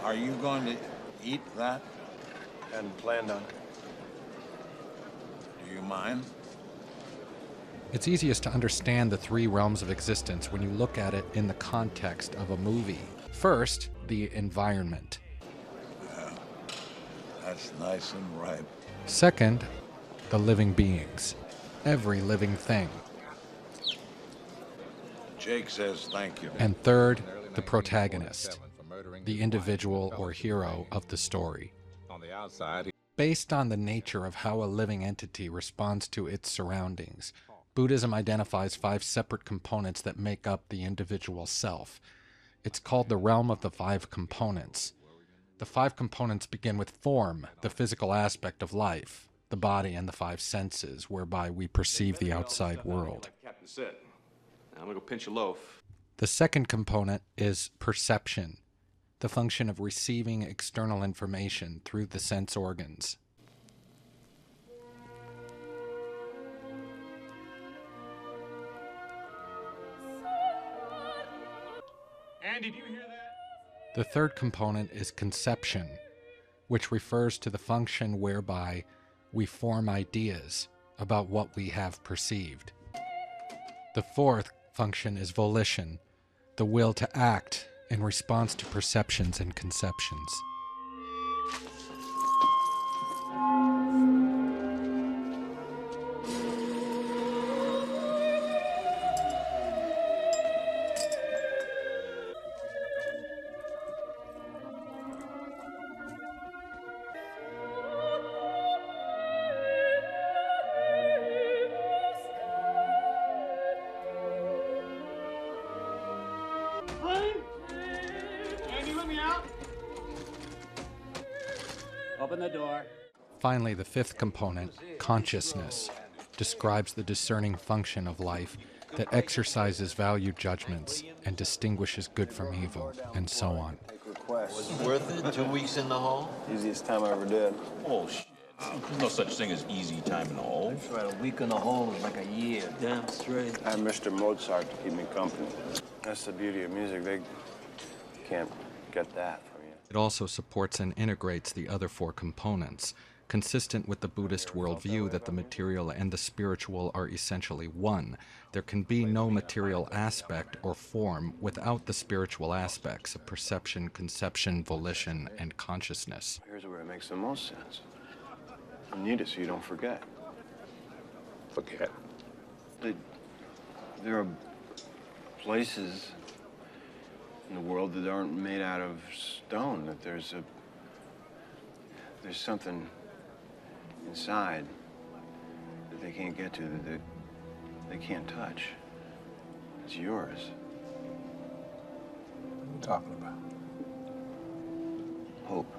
Are you going to eat that? Hadn't planned on it. Do you mind? It's easiest to understand the three realms of existence when you look at it in the context of a movie. First, the environment. Yeah, that's nice and ripe. Second, the living beings. Every living thing. Jake says thank you. And third, the protagonist, the individual or hero of the story. On the outside, Based on the nature of how a living entity responds to its surroundings, Buddhism identifies 5 separate components that make up the individual self. It's called the realm of the 5 components. The 5 components begin with form, the physical aspect of life, the body and the 5 senses, whereby we perceive the outside world. Captain said. Now I'm gonna go pinch a loaf. The second component is perception, the function of receiving external information through the sense organs. Andy, do you hear that? The third component is conception, which refers to the function whereby we form ideas about what we have perceived. The fourth function is volition, the will to act in response to perceptions and conceptions. Andy, let me out. Open the door. Finally, the fifth component, consciousness, describes the discerning function of life that exercises value judgments and distinguishes good from evil, and so on. Request. Worth it? 2 weeks in the hole? Easiest time I ever did. Bullshit. There's no such thing as easy time in the hole. That's right, a week in the hole is like a year. Damn straight. I have Mr. Mozart to keep me company. That's the beauty of music. They can't get that from you. It also supports and integrates the other 4 components, consistent with the Buddhist worldview that the material and the spiritual are essentially one. There can be no material aspect or form without the spiritual aspects of perception, conception, volition, and consciousness. Here's where it makes the most sense. You need it so you don't forget. Forget. There are places in the world that aren't made out of stone, that there's something inside that they can't get to, that they can't touch. It's yours. What are you talking about? Hope.